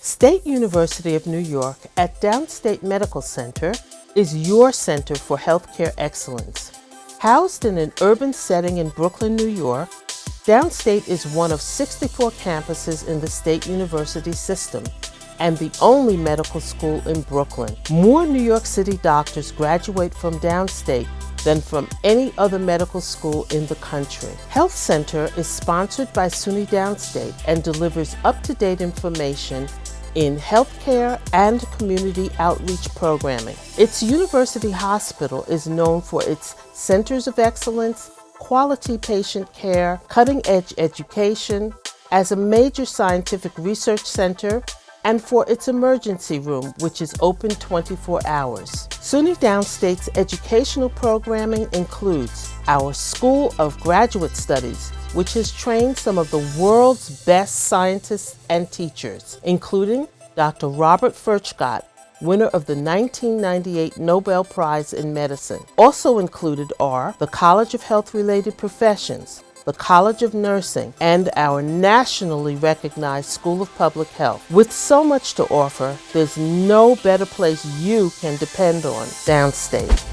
State University of New York at Downstate Medical Center is your center for healthcare excellence. Housed in an urban setting in Brooklyn, New York, Downstate is one of 64 campuses in the State University system and the only medical school in Brooklyn. More New York City doctors graduate from Downstate than from any other medical school in the country. Health Center is sponsored by SUNY Downstate and delivers up-to-date information in healthcare and community outreach programming. Its university hospital is known for its centers of excellence, quality patient care, cutting-edge education, as a major scientific research center, and for its emergency room, which is open 24 hours. SUNY Downstate's educational programming includes our School of Graduate Studies, which has trained some of the world's best scientists and teachers, including Dr. Robert Furchgott, winner of the 1998 Nobel Prize in Medicine. Also included are the College of Health-Related Professions, the College of Nursing, and our nationally recognized School of Public Health. With so much to offer, there's no better place you can depend on. Downstate.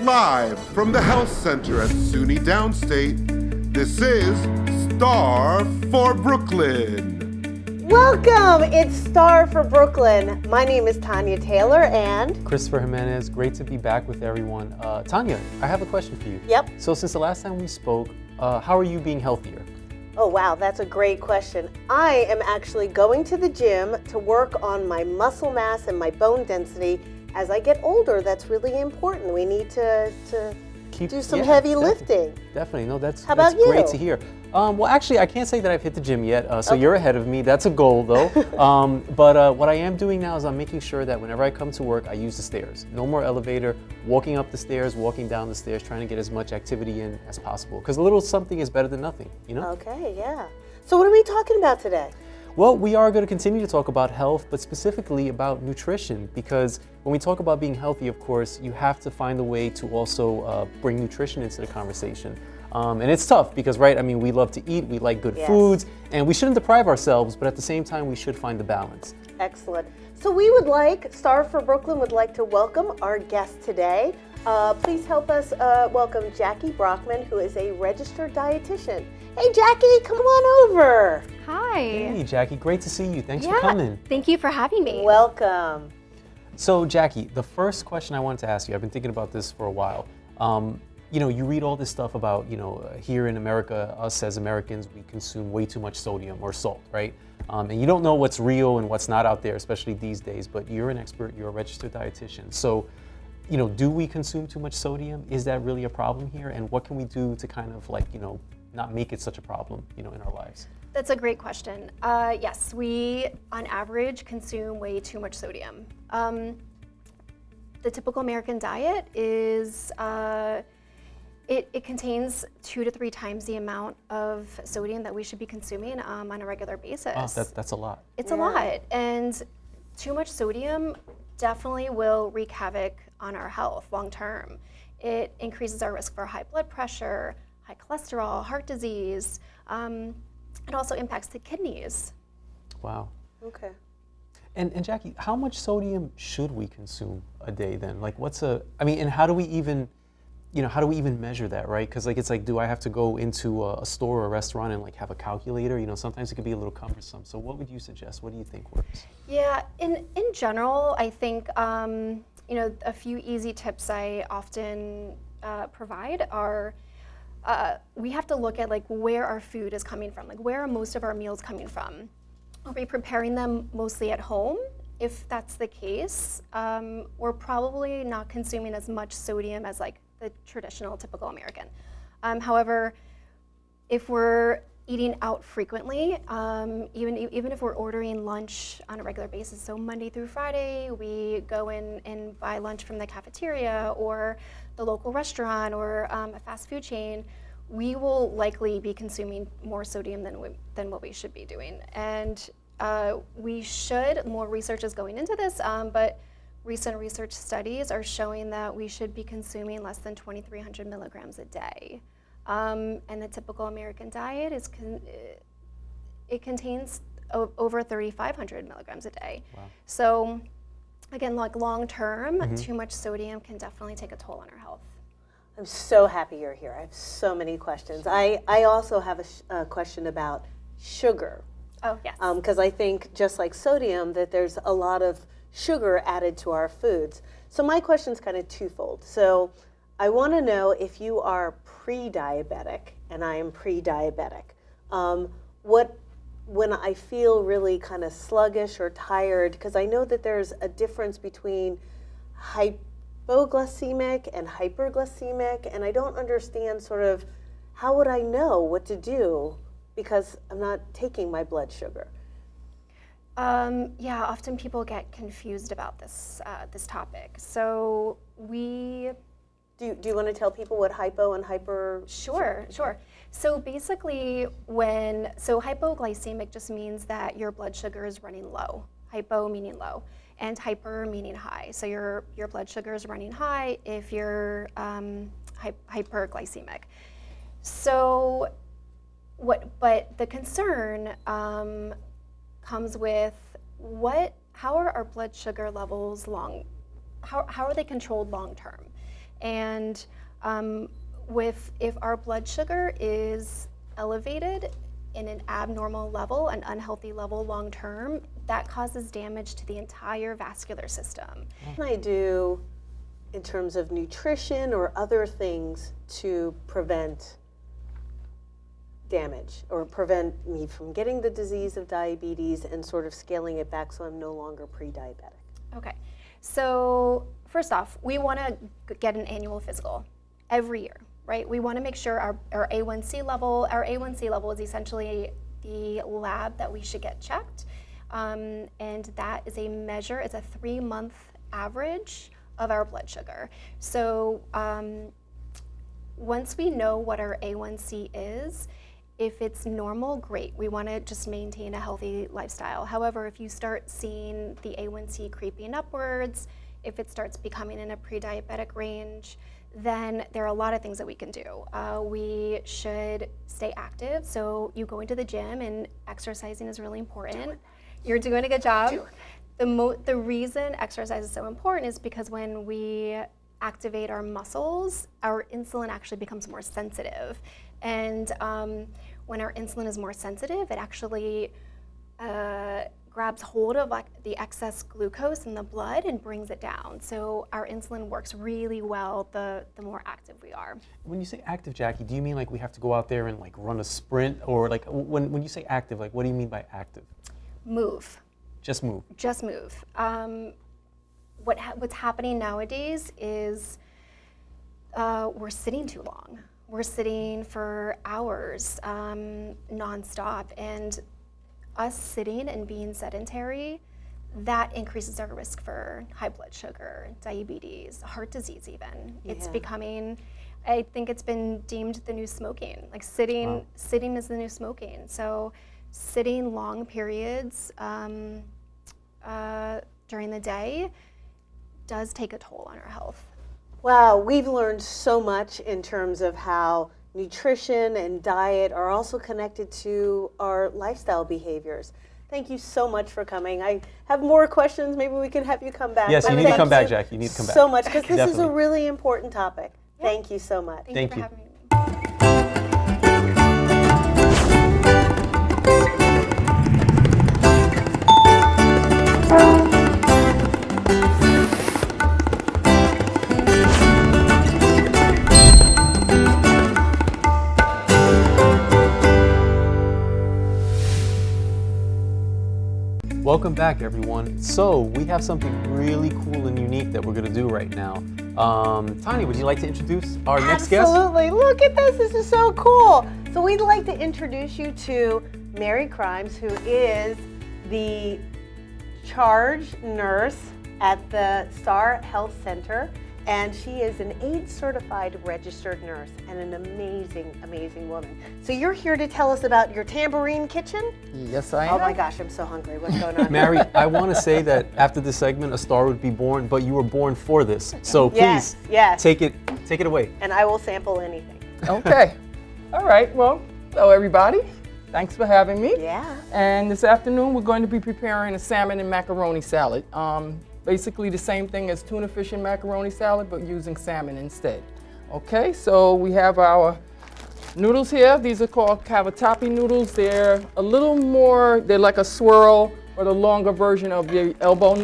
Live from the Health Center at SUNY Downstate, this is Star for Brooklyn. Welcome, it's Star for Brooklyn. My name is Tanya Taylor and Christopher Jimenez. Great to be back with everyone. Tanya, I have a question for you. Yep. So since the last time we spoke, how are you being healthier? Oh wow, that's a great question. I am actually going to the gym to work on my muscle mass and my bone density. As I get older, that's really important. We need to do some heavy lifting. Definitely. No, that's you? Great to hear. Well, actually, I can't say that I've hit the gym yet, so Okay. You're ahead of me. That's a goal, though. But what I am doing now is I'm making sure that whenever I come to work, I use the stairs. No more elevator, walking up the stairs, walking down the stairs, trying to get as much activity in as possible. Because a little something is better than nothing, you know? Okay, yeah. So what are we talking about today? Well, we are going to continue to talk about health, but specifically about nutrition, because when we talk about being healthy, of course, you have to find a way to also bring nutrition into the conversation. And it's tough because, right, I mean, we love to eat, we like good foods, and we shouldn't deprive ourselves, but at the same time, we should find the balance. Excellent. So we would like, Star for Brooklyn would like to welcome our guest today. Please help us welcome Jacki Brockman, who is a registered dietitian. Hey Jacki, come on over. Hi. Hey, Jacki, great to see you. Thanks for coming. Thank you for having me. Welcome. So, Jacki, the first question I wanted to ask you, I've been thinking about this for a while. You know, you read all this stuff about, here in America, us as Americans, we consume way too much sodium or salt, right? And you don't know what's real and what's not out there, especially these days, but you're an expert, you're a registered dietitian. So, do we consume too much sodium? Is that really a problem here? And what can we do to kind of not make it such a problem, in our lives? That's a great question. Yes, we on average consume way too much sodium. The typical American diet is, it contains 2 to 3 times the amount of sodium that we should be consuming on a regular basis. Oh, that's a lot. It's a lot, and too much sodium definitely will wreak havoc on our health long term. It increases our risk for high blood pressure, high cholesterol, heart disease. It also impacts the kidneys. Wow. Okay. And Jacki, how much sodium should we consume a day then? Like and how do we even, measure that, right? Because do I have to go into a store or a restaurant and have a calculator? Sometimes it can be a little cumbersome. So what would you suggest? What do you think works? Yeah, in general, I think, a few easy tips I often provide are, we have to look at where our food is coming from. Where are most of our meals coming from? Are we preparing them mostly at home? If that's the case, we're probably not consuming as much sodium as the traditional typical American. However, if we're eating out frequently, even if we're ordering lunch on a regular basis. So Monday through Friday, we go in and buy lunch from the cafeteria or the local restaurant or a fast food chain. We will likely be consuming more sodium than what we should be doing. And more research is going into this, but recent research studies are showing that we should be consuming less than 2,300 milligrams a day. And the typical American diet it contains over 3,500 milligrams a day. Wow. So again, like long term, too much sodium can definitely take a toll on our health. I'm so happy you're here. I have so many questions. I also have a question about sugar. Oh, yes. Because I think just like sodium, that there's a lot of sugar added to our foods. So my question's kind of twofold. So I want to know if you are pre-diabetic and I am pre-diabetic. When I feel really kind of sluggish or tired, because I know that there's a difference between hypoglycemic and hyperglycemic, and I don't understand sort of how would I know what to do because I'm not taking my blood sugar. Yeah, often people get confused about this topic. So Do you want to tell people what hypo and hyper? Sure. So basically, hypoglycemic just means that your blood sugar is running low. Hypo meaning low, and hyper meaning high. So your blood sugar is running high if you're hyperglycemic. So but the concern comes with how are our blood sugar levels how are they controlled long term? And if our blood sugar is elevated in an abnormal level, an unhealthy level long term, that causes damage to the entire vascular system. What can I do in terms of nutrition or other things to prevent damage or prevent me from getting the disease of diabetes and sort of scaling it back so I'm no longer pre-diabetic? Okay, so first off, we want to get an annual physical every year, right? We want to make sure our A1C level is essentially the lab that we should get checked. And that is a measure, it's a 3-month average of our blood sugar. So once we know what our A1C is, if it's normal, great. We want to just maintain a healthy lifestyle. However, if you start seeing the A1C creeping upwards, if it starts becoming in a pre-diabetic range, then there are a lot of things that we can do. We should stay active. So you going to the gym and exercising is really important. You're doing a good job. The reason exercise is so important is because when we activate our muscles, our insulin actually becomes more sensitive. And when our insulin is more sensitive, it actually grabs hold of the excess glucose in the blood and brings it down. So our insulin works really well the more active we are. When you say active, Jackie, do you mean like we have to go out there and like run a sprint, or like when you say active, like what do you mean by active? Move. Just move. Just move. What's happening nowadays is we're sitting too long. We're sitting for hours nonstop, and us sitting and being sedentary, that increases our risk for high blood sugar, diabetes, heart disease even. Yeah. It's becoming, I think it's been deemed the new smoking. Like sitting is the new smoking. So sitting long periods during the day does take a toll on our health. Wow, we've learned so much in terms of how nutrition and diet are also connected to our lifestyle behaviors. Thank you so much for coming. I have more questions. Maybe we can have you come back. Yes, you need to come back, Jackie. You need to come back. So much, because this is a really important topic. Yeah. Thank you so much. Thank you for having me. Welcome back, everyone. So we have something really cool and unique that we're going to do right now. Tanya, would you like to introduce our next guest? Absolutely. Look at this. This is so cool. So we'd like to introduce you to Mary Crymes, who is the charge nurse at the Star Health Center, and she is an AIDS certified registered nurse and an amazing, amazing woman. So you're here to tell us about your tambourine kitchen? Yes, I am. Oh my gosh, I'm so hungry. What's going on? Mary, I want to say that after this segment, a star would be born, but you were born for this. So please, yes. take it away. And I will sample anything. Okay. All right. Well, hello, everybody. Thanks for having me. Yeah. And this afternoon, we're going to be preparing a salmon and macaroni salad. Basically the same thing as tuna fish and macaroni salad, but using salmon instead. Okay, so we have our noodles here. These are called cavatappi noodles. They're a little more, they're like a swirl or the longer version of the elbow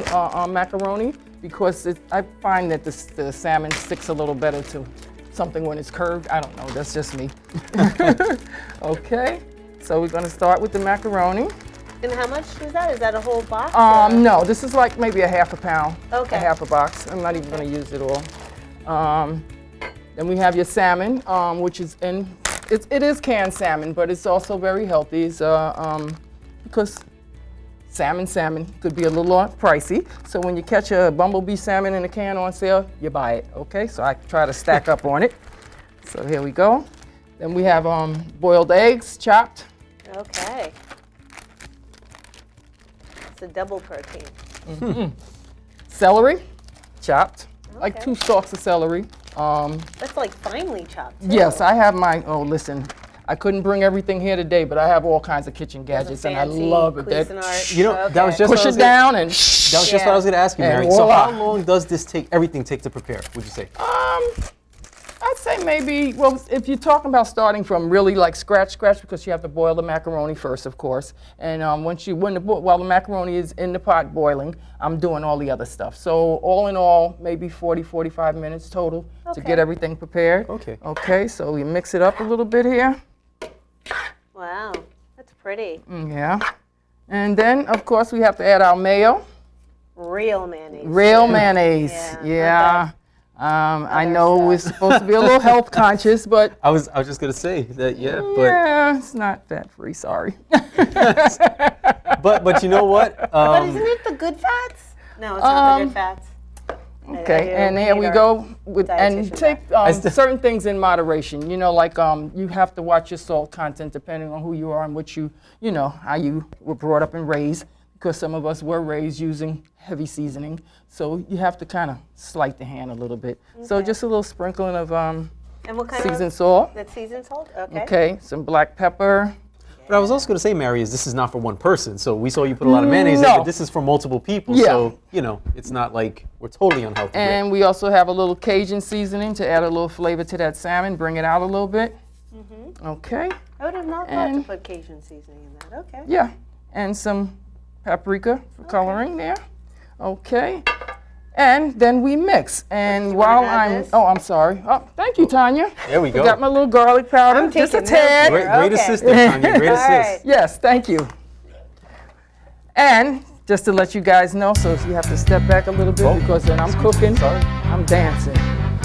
macaroni, because I find that the salmon sticks a little better to something when it's curved. I don't know, that's just me. Okay, so we're gonna start with the macaroni. And how much is that? Is that a whole box? No, this is like maybe a half a pound, Okay. a half a box. I'm not even gonna use it all. Then we have your salmon, which is it is canned salmon, but it's also very healthy. It's, because salmon could be a little pricey. So when you catch a bumblebee salmon in a can on sale, you buy it, okay? So I try to stack up on it. So here we go. Then we have boiled eggs, chopped. Okay. It's a double protein. Mm-hmm. Celery, chopped, like Okay. 2 stalks of celery. That's like finely chopped, too. Yes, I have my, listen, I couldn't bring everything here today, but I have all kinds of kitchen gadgets, and I love it. You know, that was just Push it down and that was just what I was going to ask you, And Mary. So voila. how long does this everything take to prepare, would you say? I'd say maybe, well, if you're talking about starting from really like scratch, because you have to boil the macaroni first, of course. And while the macaroni is in the pot boiling, I'm doing all the other stuff. So all in all, maybe 40, 45 minutes total to get everything prepared. Okay. Okay, so we mix it up a little bit here. Wow, that's pretty. Yeah. And then, of course, we have to add our mayo. Real mayonnaise. Real mayonnaise. Yeah. I know we're supposed to be a little health conscious, but I was just going to say that, yeah, it's not fat free. Sorry. but you know what? But isn't it the good fats? No, it's not the good fats. Okay, and here we go with, and take certain things in moderation. You know, like you have to watch your salt content depending on who you are and what you know, how you were brought up and raised. Because some of us were raised using heavy seasoning, so you have to kind of slight the hand a little bit. Okay. So just a little sprinkling of and what kind seasoned salt. That's seasoned salt? Okay. Okay, some black pepper. But I was also going to say, Mary, this is not for one person. So we saw you put a lot of mayonnaise in, but this is for multiple people. Yeah. So, you know, it's not like we're totally unhealthy. And we also have a little Cajun seasoning to add a little flavor to that salmon, bring it out a little bit. Mm-hmm. Okay. I would have not thought to put Cajun seasoning in that. Okay. Yeah, and some paprika for coloring there. Okay. And then we mix. And while I'm sorry. Oh, thank you, Tanya. There we go. Got my little garlic powder, just a tad. Great assistant, Tanya. Great assist. Right. Yes, thank you. And just to let you guys know, so if you have to step back a little bit because then I'm cooking, I'm dancing.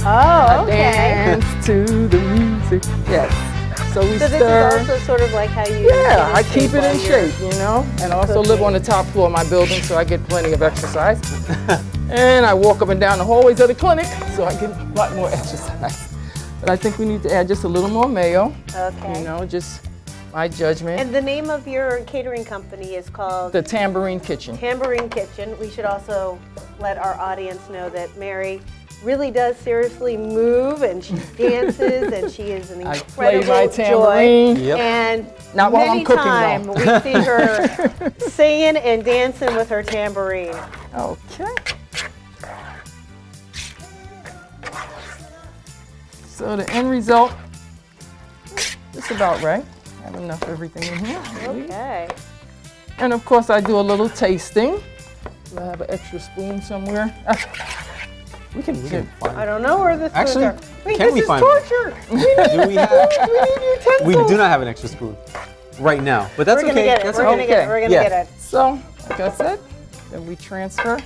Oh, okay. Dance to the music. Yes. So we So stir. this is also sort of like how you Yeah, I keep it in shape, you know, and I also live on the top floor of my building, so I get plenty of exercise. And I walk up and down the hallways of the clinic, so I get a lot more exercise. But I think we need to add just a little more mayo. Okay. You know, just my judgment. And the name of your catering company is called The Tambourine Kitchen. Tambourine Kitchen. We should also let our audience know that Mary really does seriously move, and she dances, and she is an I play incredible my tambourine. joy. Yep. And Not while many I'm cooking, times though. we see her singing and dancing with her tambourine. Okay. So the end result is about right. I have enough of everything in here. Okay. And of course I do a little tasting. I have an extra spoon somewhere. We can find I don't know where this Actually, are. Wait, can this we is find torture. Do we have? We need utensils. We do not have an extra spoon right now, but that's We're gonna okay. get it. That's We're okay. gonna get it. We're gonna Yeah. get it. So, like I said, then we transfer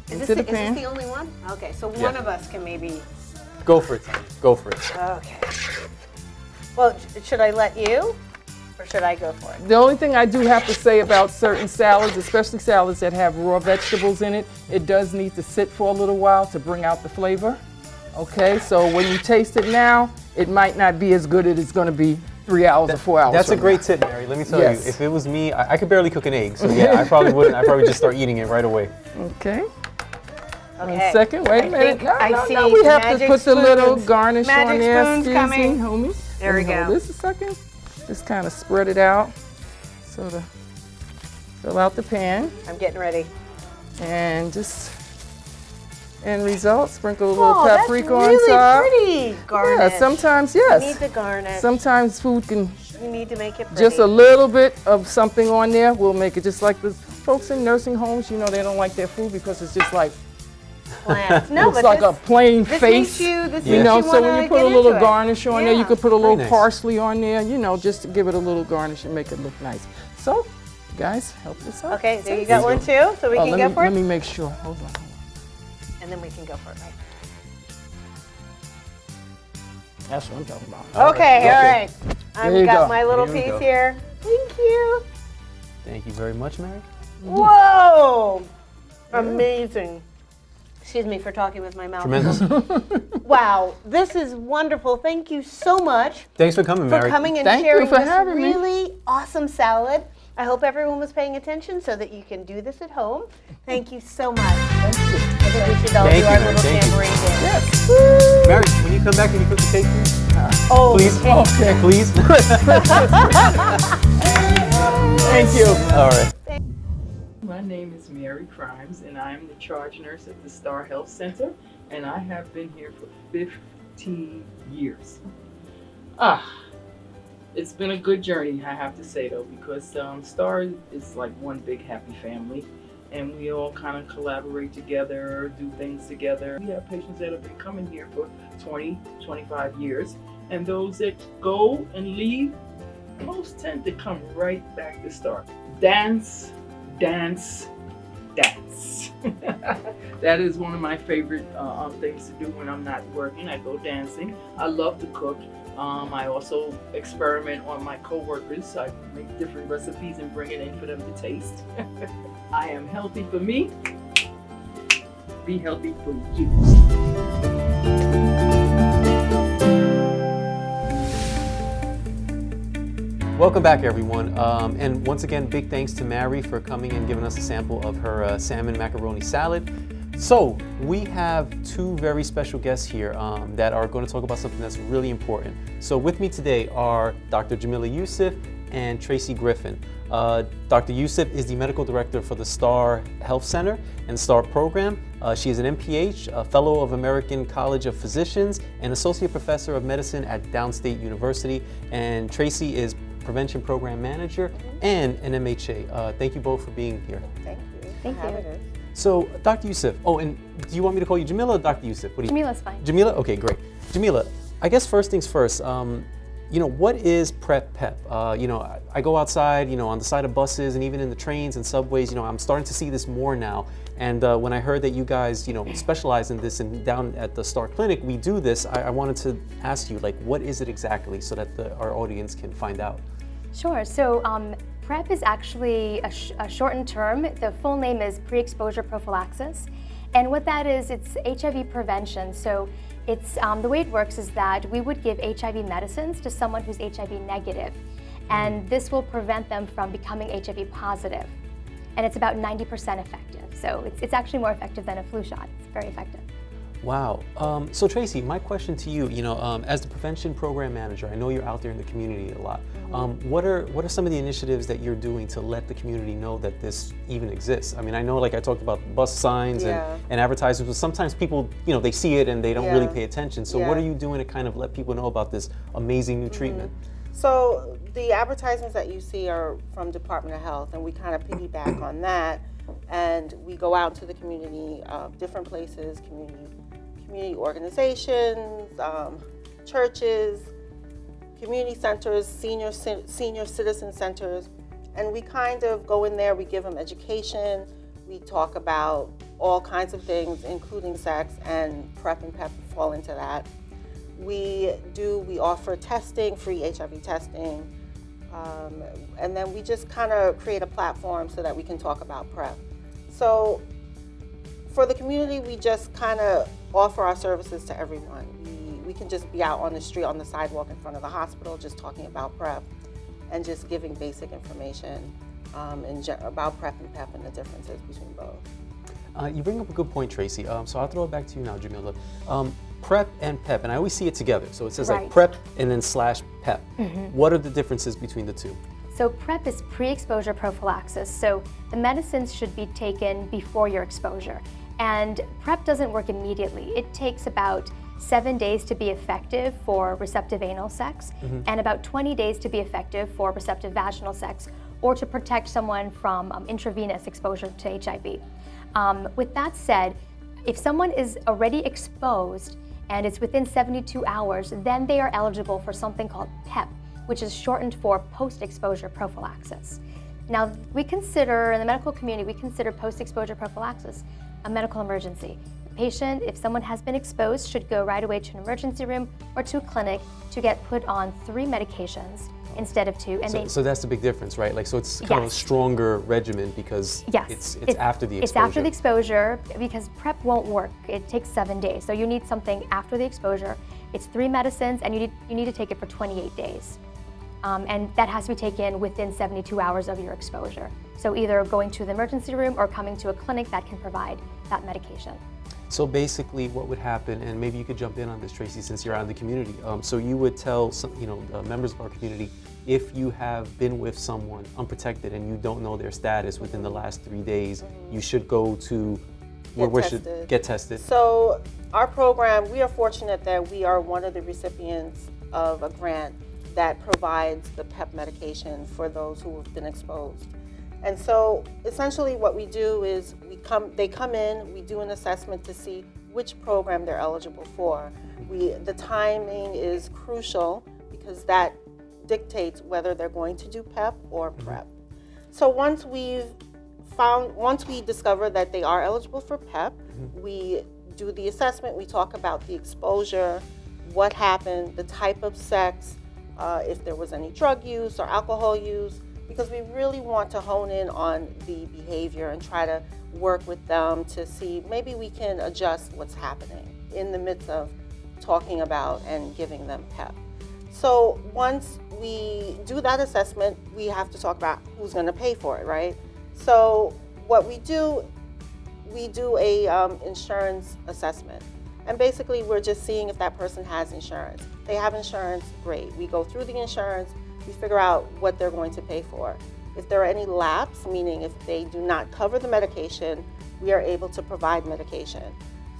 Is into the this pan. the only one? Okay, so one of us can maybe. Go for it. Go for it. Okay. Well, should I let you, or should I go for it? The only thing I do have to say about certain salads, especially salads that have raw vegetables in it, it does need to sit for a little while to bring out the flavor. Okay, so when you taste it now, it might not be as good as it's going to be 3 hours or 4 hours. That's a from great now. tip, Mary. Let me tell you, if it was me, I could barely cook an egg. So yeah, I probably wouldn't. I'd probably just start eating it right away. Okay. Okay. 1 second, wait a minute. think I see We have to magic put the little spoons. garnish on Magic there. spoons Excuse coming. me, homie. There we Let me go. hold this a second. Just kind of spread it out so to fill out the pan. I'm getting ready. And just end result, sprinkle a little Oh, paprika on that's top. really pretty garnish. Yeah, sometimes, You yes. need to garnish. Sometimes food can, You need to make it pretty. just a little bit of something on there will make it, just like the folks in nursing homes, you know, they don't like their food because it's just like, Bland. No, looks but like this, a plain this face. makes you, this You makes know, you so when wanna you put a get little into it. garnish on there, you Yeah. could put a little nice. parsley on there, you know, just to give it a little garnish and make it look nice. So, guys, help this out. Okay, so you got one too, so we can go for let it, me make sure. Hold on. and then we can go for it, right? That's what I'm talking about. Okay, all right. There you I've got go. my little Here we piece go. here. Thank you. Thank you very much, Mary. Whoa! Amazing. Excuse me for talking with my mouth. Tremendous. Wow, this is wonderful. Thank you so much Thanks for coming, for Mary. coming and Thank you sharing for this having me. really awesome salad. I hope everyone was paying attention so that you can do this at home. Thank you so much. Thank you. I think we should all Thank do you, our Mary. little Thank you. tambourine dance. Yes. Mary, when you come back, can you cook the cake, please? Oh, Please? okay. Okay. Please? Thank you. All right. My name is Mary Crymes, and I'm the charge nurse at the Star Health Center, and I have been here for 15 years. It's been a good journey, I have to say, though, because Star is like one big happy family, and we all kind of collaborate together, do things together. We have patients that have been coming here for 20, 25 years, and those that go and leave, most tend to come right back to Star. Dance, dance, dance. That is one of my favorite things to do when I'm not working. I go dancing. I love to cook. I also experiment on my coworkers. I make different recipes and bring it in for them to taste. I am healthy for me. Be healthy for you. Welcome back, everyone. And once again, big thanks to Mary for coming and giving us a sample of her salmon macaroni salad. So we have two very special guests here that are going to talk about something that's really important. So with me today are Dr. Jameela Yusuff and Tracey Griffith. Dr. Yusuff is the medical director for the Star Health Center and Star program. She is an MPH, a fellow of American College of Physicians, and associate professor of medicine at Downstate University. And Tracey is Prevention Program Manager and an MHA. Thank you both for being here. Thank you. Thank for having you. us. So, Dr. Yusuff, and do you want me to call you Jameela or Dr. Yusuff? What do you? Jameela's fine. Jameela? Okay, great. Jameela, I guess first things first, what is PrEP PEP? I go outside, on the side of buses and even in the trains and subways, I'm starting to see this more now. And when I heard that you guys, specialize in this and down at the Star Clinic, we do this, I wanted to ask you, what is it exactly so that our audience can find out? Sure. So PrEP is actually a shortened term. The full name is pre-exposure prophylaxis. And what that is, it's HIV prevention. So it's the way it works is that we would give HIV medicines to someone who's HIV negative. And this will prevent them from becoming HIV positive. And it's about 90% effective. So it's actually more effective than a flu shot. It's very effective. Wow. So Tracey, my question to you, as the Prevention Program Manager, I know you're out there in the community a lot. What are some of the initiatives that you're doing to let the community know that this even exists? I mean, I know, I talked about bus signs and advertisements, but sometimes people, they see it and they don't really pay attention. So what are you doing to kind of let people know about this amazing new treatment? So the advertisements that you see are from Department of Health, and we kind of piggyback on that, and we go out to the community, different places, community organizations, churches, community centers, senior citizen centers, and we kind of go in there, we give them education, we talk about all kinds of things, including sex, and PrEP and PEP fall into that. We offer testing, free HIV testing, and then we just kind of create a platform so that we can talk about PrEP. So for the community, we just kind of offer our services to everyone. We can just be out on the street, on the sidewalk in front of the hospital, just talking about PrEP and just giving basic information about PrEP and PEP and the differences between both. You bring up a good point, Tracey. So I'll throw it back to you now, Jameela. PrEP and PEP, and I always see it together. So it says like PrEP and then /PEP. What are the differences between the two? So PrEP is pre-exposure prophylaxis. So the medicines should be taken before your exposure. And PrEP doesn't work immediately. It takes about 7 days to be effective for receptive anal sex and about 20 days to be effective for receptive vaginal sex or to protect someone from intravenous exposure to HIV. With that said, if someone is already exposed and it's within 72 hours, then they are eligible for something called PEP, which is shortened for post-exposure prophylaxis. Now, we consider, in the medical community, we consider post-exposure prophylaxis a medical emergency. The patient, if someone has been exposed, should go right away to an emergency room or to a clinic to get put on 3 medications instead of 2. And so that's the big difference, right? Like, so it's kind of a stronger regimen because it's after the exposure. It's after the exposure because PrEP won't work. It takes 7 days. So you need something after the exposure. It's 3 medicines and you need to take it for 28 days. And that has to be taken within 72 hours of your exposure. So either going to the emergency room or coming to a clinic that can provide that medication. So basically what would happen, and maybe you could jump in on this, Tracey, since you're out in the community. So you would tell some, members of our community, if you have been with someone unprotected and you don't know their status within the last 3 days, you should go to get tested. So our program, we are fortunate that we are one of the recipients of a grant that provides the PEP medication for those who have been exposed. And so essentially what we do is they come in, we do an assessment to see which program they're eligible for. The timing is crucial because that dictates whether they're going to do PEP or PrEP. So once we discover that they are eligible for PEP, we do the assessment, we talk about the exposure, what happened, the type of sex, if there was any drug use or alcohol use, because we really want to hone in on the behavior and try to work with them to see maybe we can adjust what's happening in the midst of talking about and giving them PEP. So once we do that assessment, we have to talk about who's going to pay for it, right? So what we do a insurance assessment. And basically we're just seeing if that person has insurance. They have insurance, great. We go through the insurance, we figure out what they're going to pay for. If there are any lapse, meaning if they do not cover the medication, we are able to provide medication.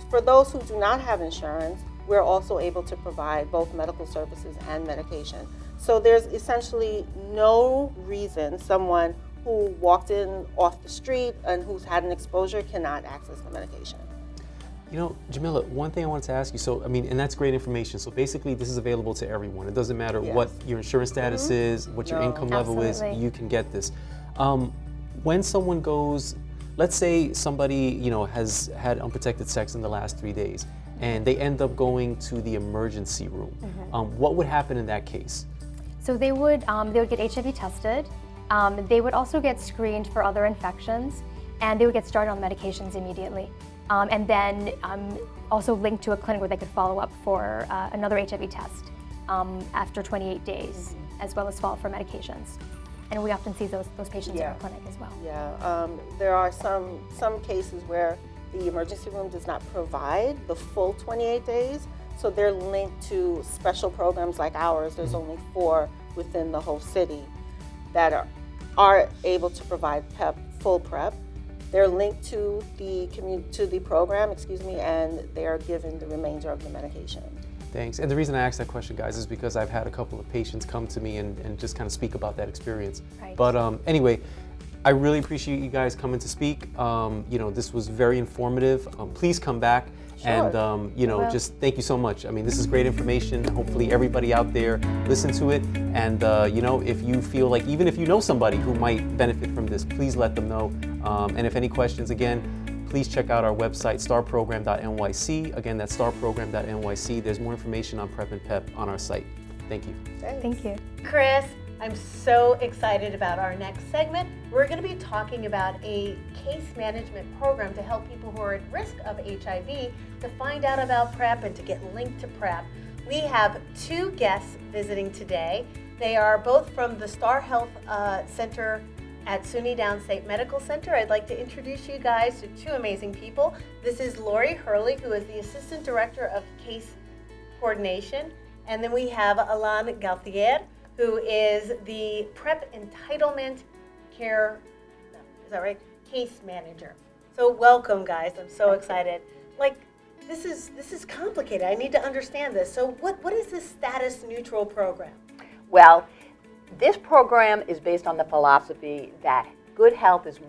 For those who do not have insurance, we're also able to provide both medical services and medication. So there's essentially no reason someone who walked in off the street and who's had an exposure cannot access the medication. You know, Jameela, one thing I wanted to ask you, so, I mean, and that's great information. So basically, this is available to everyone. It doesn't matter what your insurance status is, what your income level is, you can get this. When someone goes, let's say somebody, has had unprotected sex in the last 3 days, and they end up going to the emergency room, what would happen in that case? So they would get HIV tested. They would also get screened for other infections, and they would get started on medications immediately. And then also linked to a clinic where they could follow up for another HIV test after 28 days, as well as follow up for medications. And we often see those patients in our clinic as well. Yeah, there are some cases where the emergency room does not provide the full 28 days, so they're linked to special programs like ours. There's only 4 within the whole city that are able to provide PEP, full PrEP. They're linked to the program, and they are given the remainder of the medication. Thanks. And the reason I asked that question, guys, is because I've had a couple of patients come to me and just kind of speak about that experience. Right. But anyway, I really appreciate you guys coming to speak. This was very informative. Please come back. Sure. And just thank you so much. I mean, this is great information. Hopefully everybody out there listen to it. And if you feel like, even if you know somebody who might benefit from this, please let them know. And if any questions, again, please check out our website, starprogram.nyc. Again, that's starprogram.nyc. There's more information on PrEP and PEP on our site. Thank you. Thank you. Chris, I'm so excited about our next segment. We're going to be talking about a case management program to help people who are at risk of HIV to find out about PrEP and to get linked to PrEP. We have two guests visiting today. They are both from the Star Health Center at SUNY Downstate Medical Center. I'd like to introduce you guys to two amazing people. This is Lori Hurley, who is the Assistant Director of Case Coordination. And then we have Alain Gauthier, who is the PrEP Entitlement Care, is that right? Case Manager. So welcome, guys. I'm so excited. Like, this is complicated. I need to understand this. So what is this status neutral program? Well, this program is based on the philosophy that good health is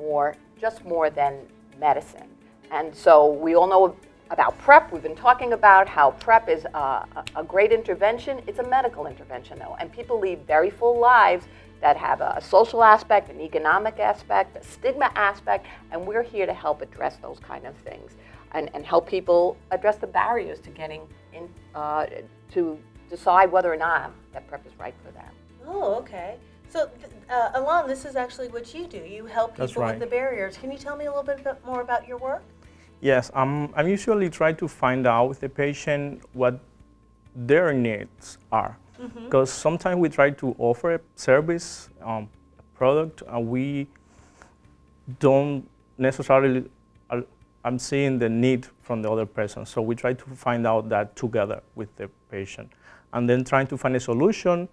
just more than medicine. And so we all know about PrEP. We've been talking about how PrEP is a great intervention. It's a medical intervention, though, and people lead very full lives that have a social aspect, an economic aspect, a stigma aspect, and we're here to help address those kind of things and help people address the barriers to getting in, to decide whether or not that PrEP is right for them. Oh, okay. So, Alain, this is actually what you do. You help people with the barriers. Can you tell me a little bit more about your work? Yes, I'm usually trying to find out with the patient what their needs are. Because sometimes we try to offer a service, a product, and we don't necessarily, I'm seeing the need from the other person. So we try to find out that together with the patient. And then trying to find a solution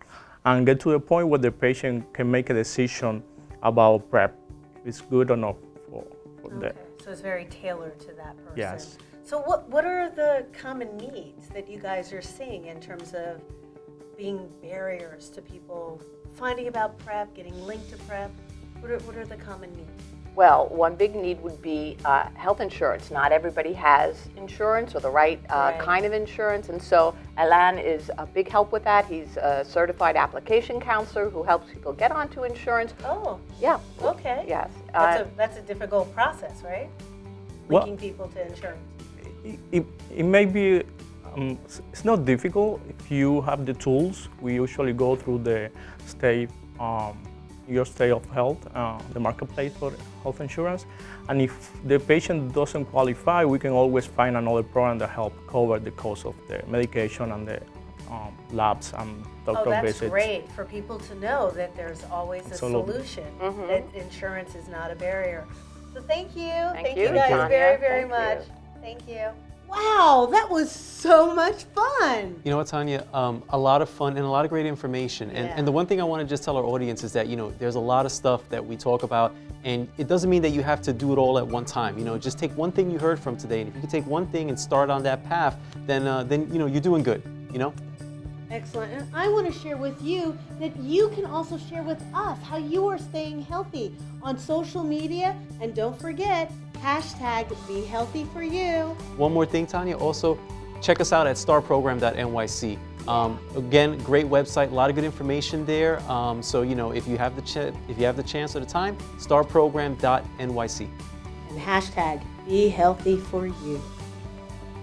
and get to the point where the patient can make a decision about PrEP, if it's good or not for them. So it's very tailored to that person. Yes. So what are the common needs that you guys are seeing in terms of being barriers to people finding about PrEP, getting linked to PrEP? What are the common needs? Well, one big need would be health insurance. Not everybody has insurance or the right kind of insurance, and so Alain is a big help with that. He's a certified application counselor who helps people get onto insurance. Oh. Yeah. Okay. Yes. That's a difficult process, right? Linking people to insurance. It may be, it's not difficult if you have the tools. We usually go through the state, your state of health, the marketplace for health insurance. And if the patient doesn't qualify, we can always find another program that help cover the cost of the medication and the labs and doctor visits. That's great for people to know that there's always a solution, that insurance is not a barrier. So thank you. Thank you guys very, very much. Thank you. Wow, that was so much fun. You know what, Tanya? A lot of fun and a lot of great information. And the one thing I want to just tell our audience is that, there's a lot of stuff that we talk about, and it doesn't mean that you have to do it all at one time. Just take one thing you heard from today, and if you can take one thing and start on that path, then you're doing good, Excellent. And I want to share with you that you can also share with us how you are staying healthy on social media. And don't forget, #BeHealthyForYou. One more thing, Tanya, also check us out at starprogram.nyc. Again, great website, a lot of good information there. So if you have the chance or the time, starprogram.nyc. And #BeHealthyForYou.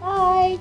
Bye.